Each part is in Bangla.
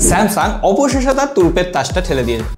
স্যামসাং অবশেষে তার তুরুপের তাসটা ঠেলে দিয়েছে।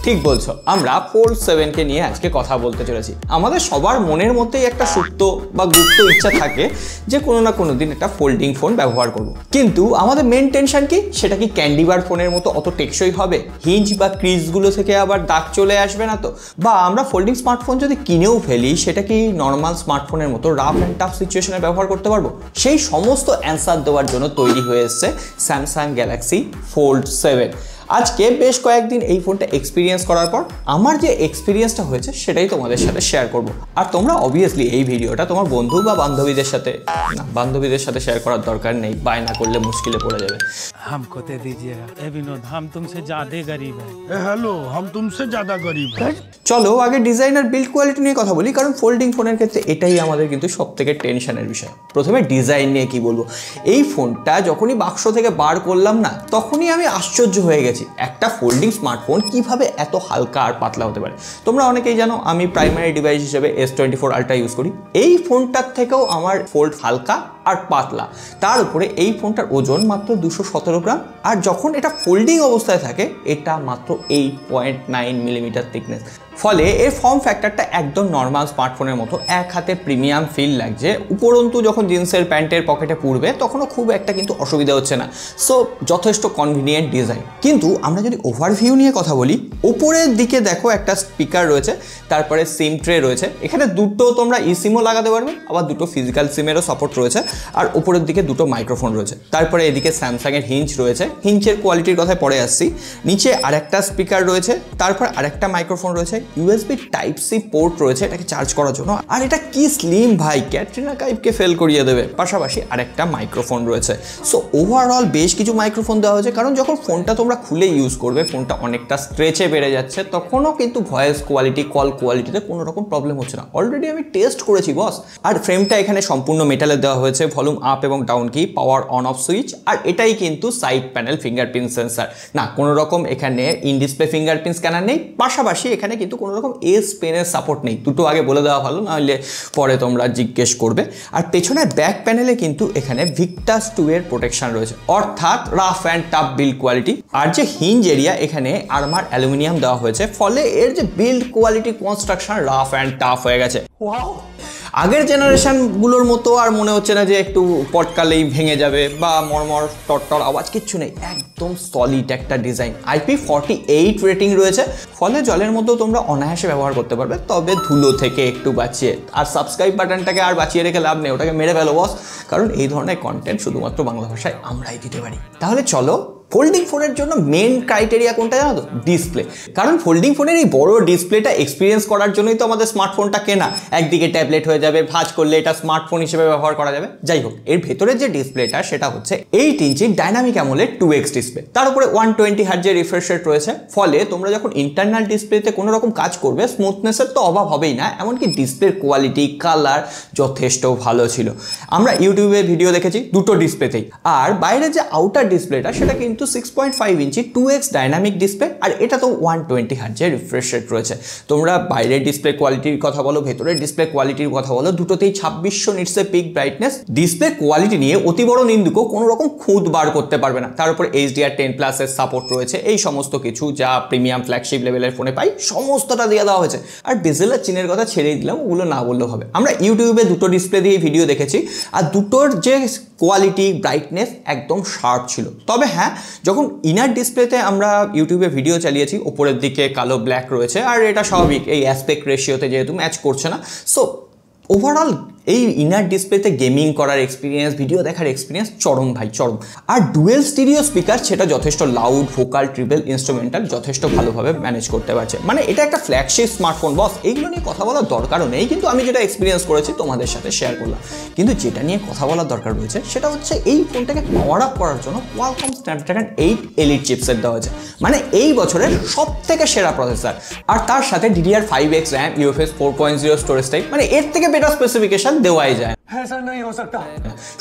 ঠিক বলছো, আমরা ফোল্ড 7 কে নিয়ে আজকে কথা বলতে চলেছি। আমাদের সবার মনের মধ্যেই একটা সুপ্ত বা গুপ্ত ইচ্ছা থাকে যে কোনো না কোনো দিন একটা ফোল্ডিং ফোন ব্যবহার করব, কিন্তু আমাদের মেন টেনশন কি, সেটা কি ক্যান্ডি বার ফোনের মতো অত টেকসই হবে? হিঞ্জ বা ক্রিজগুলো থেকে আবার দাগ চলে আসবে না তো? বা আমরা ফোল্ডিং স্মার্টফোন যদি কিনেও ফেলি, সেটা কি নর্মাল স্মার্টফোনের মতো রাফ অ্যান্ড টাফ সিচুয়েশনে ব্যবহার করতে পারবো? সেই সমস্ত অ্যান্সার দেওয়ার জন্য তৈরি হয়ে এসছে স্যামসাং গ্যালাক্সি ফোল্ড 7। আজকে বেশ কয়েকদিন এই ফোনটা এক্সপিরিয়েন্স করার পর আমার যে এক্সপিরিয়েন্সটা হয়েছে সেটাই তোমাদের সাথে শেয়ার করব। আর তোমরা অবভিয়াসলি এই ভিডিওটা তোমার বন্ধু বা বান্ধবীদের সাথে শেয়ার করার দরকার নেই, বায়না করলে মুশকিলে পড়ে যাবে। हमको दे दीजिएगा ए विनोद, हम तुमसे ज्यादा गरीब हैं। हेलो, हम तुमसे ज्यादा गरीब हैं। চলো আগে ডিজাইন আর বিল্ড কোয়ালিটি নিয়ে কথা বলি, কারণ ফোল্ডিং ফোনের ক্ষেত্রে এটাই আমাদের কিন্তু সব থেকে টেনশনের বিষয়। প্রথমে ডিজাইন নিয়ে কি বলবো, এই ফোনটা যখনই বাক্স থেকে বার করলাম না, তখনই আমি আশ্চর্য হয়ে গেছি একটা ফোল্ডিং স্মার্টফোন কিভাবে এত হালকা আর পাতলা হতে পারে। তোমরা অনেকেই জানো আমি প্রাইমারি ডিভাইস হিসেবে S24 আলট্রা ইউজ করি। এই ফোনটার থেকেও আমার ফোল্ড হালকা আর পাতলা, তার উপরে এই ফোনটার ওজন মাত্র 217 গ্রাম, আর যখন এটা ফোল্ডিং অবস্থায় থাকে এটা মাত্র 8.9 মিলিমিটার থিকনেস। ফলে এর ফর্ম ফ্যাক্টরটা একদম নর্মাল স্মার্টফোনের মতো এক হাতে প্রিমিয়াম ফিল লাগছে। উপরন্তু যখন জিন্সের প্যান্টের পকেটে পুরবে তখনও খুব একটা কিন্তু অসুবিধা হচ্ছে না। সো যথেষ্ট কনভিনিয়েন্ট ডিজাইন। কিন্তু আমরা যদি ওভারভিউ নিয়ে কথা বলি, উপরের দিকে দেখো একটা স্পিকার রয়েছে, তারপরে সিম ট্রে রয়েছে। এখানে দুটো তোমরা সিমও লাগাতে পারবে, আবার দুটো ফিজিক্যাল সিমেরও সাপোর্ট রয়েছে, আর উপরের দিকে দুটো মাইক্রোফোন রয়েছে। তারপরে এদিকে স্যামসাংয়ের হিঞ্জ রয়েছে, হিঞ্জের কোয়ালিটির কথায় পরে আসছি। নিচে আরেকটা স্পিকার রয়েছে, তারপর আরেকটা মাইক্রোফোন রয়েছে, USB Type-C পোর্ট রয়েছে এটাকে চার্জ করার জন্য। আর এটা কি স্লিম ভাই, ক্যাটরিনা কাইফকে ফেল করিয়ে দেবে। পাশাপাশি আরেকটা মাইক্রোফোন রয়েছে। সো ওভারঅল বেশ কিছু মাইক্রোফোন দেওয়া হয়েছে, কারণ যখন ফোনটা তোমরা খুলে ইউজ করবে, ফোনটা অনেকটা স্ট্রেচে বেড়ে যাচ্ছে, তখনও কিন্তু ভয়েস কোয়ালিটি, কল কোয়ালিটিতে কোনো রকম প্রবলেম হচ্ছে না। অলরেডি আমি টেস্ট করেছি বস। আর ফ্রেমটা এখানে সম্পূর্ণ মেটালের দেওয়া হয়েছে, ভলিউম আপ এবং ডাউন কি, পাওয়ার অন অফ সুইচ, আর এটাই কিন্তু সাইড প্যানেল ফিঙ্গারপ্রিন্ট সেন্সার। না কোনো রকম এখানে ইন ডিসপ্লে ফিঙ্গারপ্রিন্ট স্ক্যানার নেই। পাশাপাশি এখানে কিন্তু কোনো রকম এস পেনের সাপোর্ট নেই। দুটো আগে বলে দেওয়া ভালো, নাহলে পরে তোমরা জিজ্ঞেস করবে। আর পেছনের ব্যাক প্যানেলে কিন্তু এখানে ভিক্টাস 2 এর প্রোটেকশন রয়েছে, অর্থাৎ rough and tough build quality. আর যে হিঞ্জ এরিয়া, এখানে আর্মার অ্যালুমিনিয়াম দেওয়া হয়েছে, ফলে এর যে build quality, construction rough and tough হয়ে গেছে। আগের জেনারেশনগুলোর মতো আর মনে হচ্ছে না যে একটু পটকালেই ভেঙে যাবে বা মরমর টটটর আওয়াজ, কিচ্ছু নেই। একদম সলিড একটা ডিজাইন। IP48 রেটিং রয়েছে, ফলে জলের মধ্যেও তোমরা অনায়াসে ব্যবহার করতে পারবে, তবে ধুলো থেকে একটু বাঁচিয়ে। আর সাবস্ক্রাইব বাটনটাকে আর বাঁচিয়ে রেখে লাভ নেই, ওটাকে মেরে ফেলো বস, কারণ এই ধরনের কন্টেন্ট শুধুমাত্র বাংলা ভাষায় আমরাই দিতে পারি। তাহলে চলো, ফোল্ডিং ফোনের জন্য মেন ক্রাইটেরিয়া কোনটা জানো তো? ডিসপ্লে। কারণ ফোল্ডিং ফোনের এই বড় ডিসপ্লেটা এক্সপিরিয়েন্স করার জন্যই তো আমাদের স্মার্টফোনটা কেনা। একদিকে ট্যাবলেট হয়ে যাবে, ভাঁজ করলে এটা স্মার্টফোন হিসেবে ব্যবহার করা যাবে। যাই হোক, এর ভেতরের যে ডিসপ্লেটা সেটা হচ্ছে 8 ইঞ্চি ডাইনামিক অ্যামোলেড 2x ডিসপ্লে। তার উপরে 120 হার্টজের রিফ্রেশ রেট রয়েছে। ফলে তোমরা যখন ইন্টারনাল ডিসপ্লেতে কোনো রকম কাজ করবে, স্মুথনেসের তো অভাব হবেই না, এমনকি ডিসপ্লের কোয়ালিটি, কালার যথেষ্ট ভালো ছিল। আমরা ইউটিউবে ভিডিও দেখেছি দুটো ডিসপ্লেতেই। আর বাইরে যে আউটার ডিসপ্লেটা, সেটা কিন্তু 6.5 ইঞ্চি 2x ডাইনামিক ডিসপ্লে, আর এটা তো 120 হার্টজের রিফ্রেশ রেট রয়েছে। তোমরা বাইরের ডিসপ্লে কোয়ালিটির কথা বলো, ভেতরের ডিসপ্লে কোয়ালিটির কথা বলো, দুটোতেই 2600 নিটসের পিক ব্রাইটনেস। ডিসপ্লে কোয়ালিটি নিয়ে অতি বড় নিন্দুকও কোনো রকম খুঁত বার করতে পারবে না। তার উপর HDR10+ এর সাপোর্ট রয়েছে। এই সমস্ত কিছু যা প্রিমিয়াম ফ্ল্যাগশিপ লেভেলের ফোনে পাই, সমস্তটা দিয়ে দেওয়া হয়েছে। আর বেজেল আর চিনের কথা ছেড়েই দিলাম, ওগুলো না বললেও হবে। আমরা ইউটিউবে দুটো ডিসপ্লে দিয়ে ভিডিও দেখেছি, আর দুটোর যে কোয়ালিটি, ব্রাইটনেস একদম শার্প ছিল। তবে হ্যাঁ, যখন ইনার ডিসপ্লেতে আমরা ইউটিউবে ভিডিও চালিয়েছি, উপরের দিকে কালো ব্ল্যাক রয়েছে, আর এটা স্বাভাবিক, এই অ্যাসপেক্ট রেশিওতে যেহেতু ম্যাচ করছে না। সো ওভারঅল এই ইনার ডিসপ্লেতে গেমিং করার এক্সপিরিয়েন্স, ভিডিও দেখার এক্সপিরিয়েন্স চরম ভাই, চরম। আর ডুয়েল স্টিরিও স্পিকার, সেটা যথেষ্ট লাউড, ভোকাল, ট্রিপল, ইনস্ট্রুমেন্টাল যথেষ্ট ভালোভাবে ম্যানেজ করতে পারছে। মানে এটা একটা ফ্ল্যাগশিপ স্মার্টফোন বস, এইগুলো নিয়ে কথা বলার দরকারও নেই, কিন্তু আমি যেটা এক্সপিরিয়েন্স করেছি তোমাদের সাথে শেয়ার করলাম। কিন্তু যেটা নিয়ে কথা বলার দরকার রয়েছে, সেটা হচ্ছে এই ফোনটাকে পাওয়ার আপ করার জন্য কোয়ালকম স্ন্যাপড্রাগন 8 এলিট চিপসেট দেওয়া হয়েছে, মানে এই বছরের সব থেকে সেরা প্রসেসর। আর তার সাথে DDR5X RAM, UFS 4.0 storage type, মানে এর থেকে বেটার স্পেসিফিকেশন দেওয়াই যায়।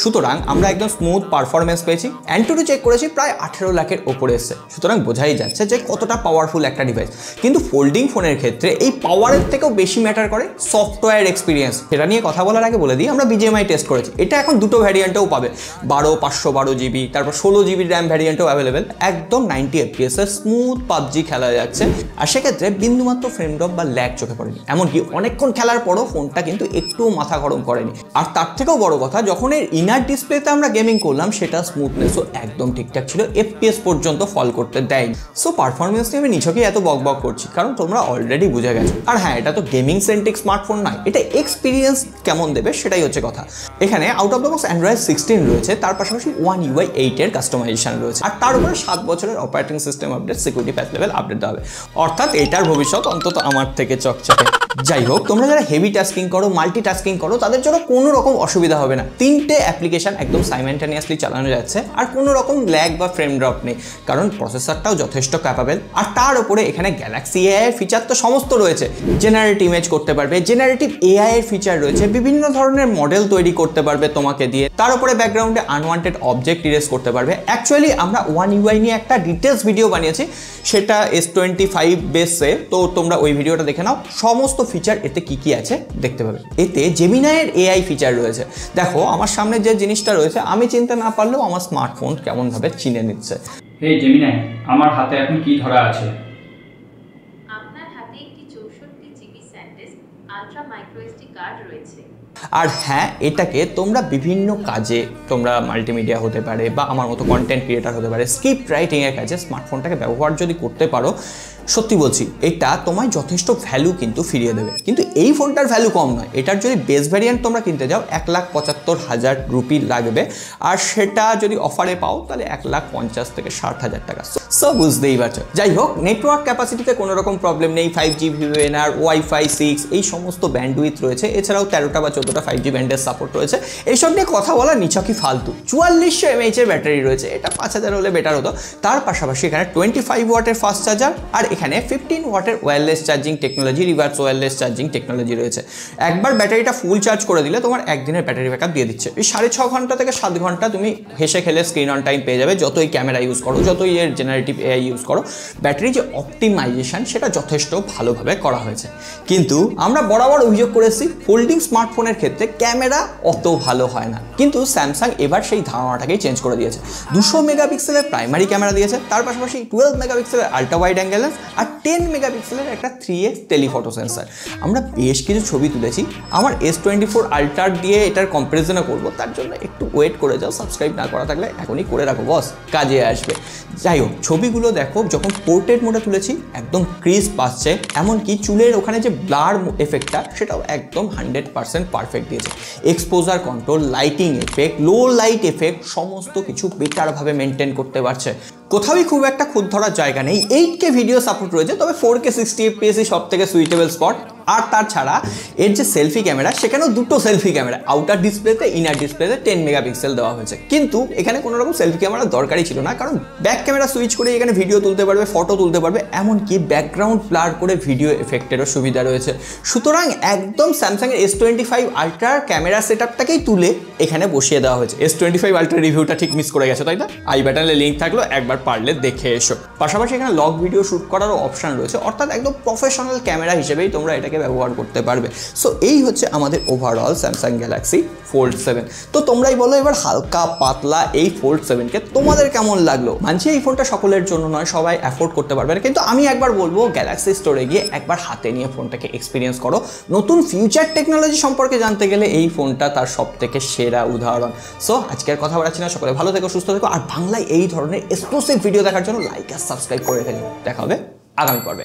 সুতরাং আমরা একদম স্মুথ পারফরমেন্স পেয়েছি। অ্যান্টুটু চেক করেছি প্রায় 18 লাখের ওপরে এসছে, সুতরাং বোঝাই যাচ্ছে যে কতটা পাওয়ারফুল একটা ডিভাইস। কিন্তু ফোল্ডিং ফোনের ক্ষেত্রে এই পাওয়ারের থেকেও বেশি ম্যাটার করে সফটওয়্যার এক্সপিরিয়েন্স। সেটা নিয়ে কথা বলার আগে বলে দিই, আমরা BGMI টেস্ট করেছি। এটা এখন দুটো ভ্যারিয়েন্টেও পাবে, 512 GB, তারপর 16 GB র্যাম ভ্যারিয়েন্টও অ্যাভেলেবেল। একদম 90 FPS এর স্মুথ PUBG খেলা যাচ্ছে, আর সেক্ষেত্রে বিন্দুমাত্র ফ্রেম ড্রপ বা ল্যাগ চোখে পড়েনি। এমনকি অনেকক্ষণ খেলার পরও ফোনটা কিন্তু একটুও মাথা গরম করেনি। আর তার থেকেও বড় কথা, যখন এর ইনার ডিসপ্লেতে আমরা গেমিং করলাম সেটা স্মুথনেসও একদম ঠিকঠাক ছিল, FPS পর্যন্ত ফল করতে দেয়নি। সো পারফরমেন্স নিয়ে আমি নিছকই এত বক করছি কারণ তোমরা অলরেডি বুঝে গেছো। আর হ্যাঁ, এটা তো গেমিং সেন্ট্রিক স্মার্টফোন নয়, এটা এক্সপিরিয়েন্স কেমন দেবে সেটাই হচ্ছে কথা। এখানে out of the box Android 16 রয়েছে, তার পাশাপাশি One UI 8 এর কাস্টমাইজেশন রয়েছে, আর তার উপরে 7 বছরের অপারেটিং সিস্টেম আপডেট, সিকিউরিটি প্যাচ লেভেল আপডেট দেওয়া হবে। অর্থাৎ এটার ভবিষ্যৎ অন্তত আমার থেকে চকচকে। যাই হোক, তোমরা যারা হেভি টাস্কিং করো, মাল্টি টাস্কিং করো, তাদের জন্য কোনো রকম অসুবিধা হবে না। 3টে অ্যাপ্লিকেশন একদম সাইমেন্টানিয়াসলি চালানো যাচ্ছে, আর কোনো রকম ল্যাগ বা ফ্রেম ড্রপ নেই, কারণ প্রসেসরটাও যথেষ্ট ক্যাপাবেল। আর তার উপরে এখানে গ্যালাক্সি AI এর ফিচার তো সমস্ত রয়েছে। জেনারেটিভ ইমেজ করতে পারবে, জেনারেটিভ AI এর ফিচার রয়েছে, বিভিন্ন ধরনের মডেল তৈরি করতে পারবে তোমাকে দিয়ে। তার উপরে ব্যাকগ্রাউন্ডে আনওয়ান্টেড অবজেক্ট ইরেজ করতে পারবে। অ্যাকচুয়ালি আমরা One UI নিয়ে একটা ডিটেলস ভিডিও বানিয়েছি, সেটা S25 বেসে, তো তোমরা ওই ভিডিওটা দেখে নাও। সমস্ত ফিচার এতে কি কি আছে দেখতে পাবে। এতে জেমিনাইয়ের AI ফিচার রয়েছে। দেখো আমার সামনে যে জিনিসটা রয়েছে, আমি চিনতে না পারলেও আমার স্মার্টফোন কেমনভাবে চিনে নিচ্ছে। হে জেমিনাই, আমার হাতে এখন কি ধরা আছে? আপনার হাতে একটি 64 GB SanDisk ultra micro SD card রয়েছে। আর হ্যাঁ, এটাকে তোমরা বিভিন্ন কাজে, তোমরা মাল্টিমিডিয়া হতে পারে বা আমার মতো কন্টেন্ট ক্রিয়েটার হতে পারে, স্ক্রিপ্ট রাইটিংয়ের কাজে স্মার্টফোনটাকে ব্যবহার যদি করতে পারো, সত্যি বলছি এটা তোমায় যথেষ্ট ভ্যালু কিন্তু ফিরিয়ে দেবে। কিন্তু এই ফোনটার ভ্যালু কম নয়। এটার যদি বেস ভ্যারিয়েন্ট তোমরা কিনতে যাও 1,75,000 রুপি লাগবে, আর সেটা যদি অফারে পাও তাহলে 1,50,000 থেকে 60,000 টাকা। সো বুঝতেই পারছো। যাই হোক, নেটওয়ার্ক ক্যাপাসিটিতে কোনো রকম প্রবলেম নেই। 5G VNR, Wi-Fi 6 এই সমস্ত ব্যান্ডউইথ রয়েছে। এছাড়াও 13টা বা 14টা 5G ব্যান্ডের সাপোর্ট রয়েছে। এইসব নিয়ে কথা বলা নিছকই ফালতু। 4400 mAh এর ব্যাটারি রয়েছে, এটা 5000 হলে বেটার হতো। তার পাশাপাশি এখানে 25 ওয়াটের ফাস্ট চার্জার, আর এখানে 15 ওয়াটের wireless charging technology, reverse wireless charging technology রয়েছে। একবার ব্যাটারিটা ফুল চার্জ করে দিলে তোমার একদিনের ব্যাটারি ব্যাকআপ দিয়ে দিচ্ছে। এই 6.5 ঘন্টা থেকে 7 ঘন্টা তুমি হেসে খেলে স্ক্রিন অন টাইম পেয়ে যাবে, যতই ক্যামেরা ইউজ করো, যতই এর জেনারেটিভ AI ইউজ করো। ব্যাটারি যে অপটিমাইজেশন সেটা যথেষ্ট ভালোভাবে করা হয়েছে। কিন্তু আমরা বরাবর অভিযোগ করেছি ফোল্ডিং স্মার্টফোনের ক্ষেত্রে ক্যামেরা অত ভালো হয় না, কিন্তু স্যামসাং এবার সেই ধারণাটাকেই চেঞ্জ করে দিয়েছে। 200 মেগাপিক্সেলের প্রাইমারি ক্যামেরা দিয়েছে, তার পাশাপাশি 12 মেগাপিক্সেলের আল্ট্রা ওয়াইড অ্যাঙ্গেল লেন্স, আর 10 মেগাপিক্সেলের একটা 3x টেলিফটো সেন্সার। আমরা বেশ কিছু ছবি তুলেছি। আমার S24 আল্ট্রা দিয়ে এটার কম্পারিজনও করবো, তার জন্য একটু ওয়েট করে যাও। সাবস্ক্রাইব না করা থাকলে এখনই করে রাখো বস, কাজে আসবে। যাই হোক, ছবিগুলো দেখো, যখন পোর্ট্রেট মোডে তুলেছি একদম ক্রিস্প আসছে, এমনকি চুলের ওখানে যে ব্লার এফেক্টটা সেটাও একদম 100% পারফেক্ট দিয়েছে। Exposure control, lighting effect, low light effect সমস্ত কিছু বেটারভাবে মেনটেন করতে পারছে। কোথাওই খুব একটা খুদ ধরার জায়গা নেই। 8K ভিডিও সাপোর্ট রয়েছে, তবে 4K 60 FPS সব থেকে সুইটেবল স্পট। আর তাছাড়া এর যে সেলফি ক্যামেরা, সেখানেও দুটো সেলফি ক্যামেরা, আউটার ডিসপ্লেতে, ইনার ডিসপ্লেতে 10 মেগাপিক্সেল দেওয়া হয়েছে। কিন্তু এখানে কোনো রকম সেলফি ক্যামেরা দরকারই ছিল না, কারণ ব্যাক ক্যামেরা সুইচ করে এখানে ভিডিও তুলতে পারবে, ফটো তুলতে পারবে, এমনকি ব্যাকগ্রাউন্ড ব্লার করে ভিডিও এফেক্টেরও সুবিধা রয়েছে। সুতরাং একদম স্যামসাংয়ের S25 আল্ট্রার ক্যামেরা সেটআপটাকেই তুলে এখানে বসিয়ে দেওয়া হয়েছে। S25 আল্ট্রার রিভিউটা ঠিক মিস করে গেছে, তাই না? আই বাটনে লিঙ্ক থাকলো, একবার পারলে দেখে এসো। পাশাপাশি এখানে লগ ভিডিও শ্যুট করারও অপশন রয়েছে, অর্থাৎ একদম প্রফেশনাল ক্যামেরা হিসেবেই তোমরা এটাকে ব্যবহার করতে পারবে। সো এই হচ্ছে আমাদের ওভারঅল স্যামসাং গ্যালাক্সি Fold 7। তো তোমরাই বলো এবার হালকা পাতলা এই Fold 7কে তোমাদের কেমন লাগলো? মানছি এই ফোনটা সকলের জন্য নয়, সবাই অ্যাফোর্ড করতে পারবে না, কিন্তু আমি একবার বলবো গ্যালাক্সি স্টোরে গিয়ে একবার হাতে নিয়ে ফোনটাকে এক্সপিরিয়েন্স করো। নতুন ফিউচার টেকনোলজি সম্পর্কে জানতে গেলে এই ফোনটা তার সব থেকে সেরা উদাহরণ। সো আজকের কথা বলাচ্ছি না, সকলে ভালো থেকো, সুস্থ থেকো, আর বাংলায় এই ধরনের এক্সক্লুসিভ ভিডিও দেখার জন্য লাইক আর সাবস্ক্রাইব করে ফেলো। দেখা হবে আগামী পর্বে।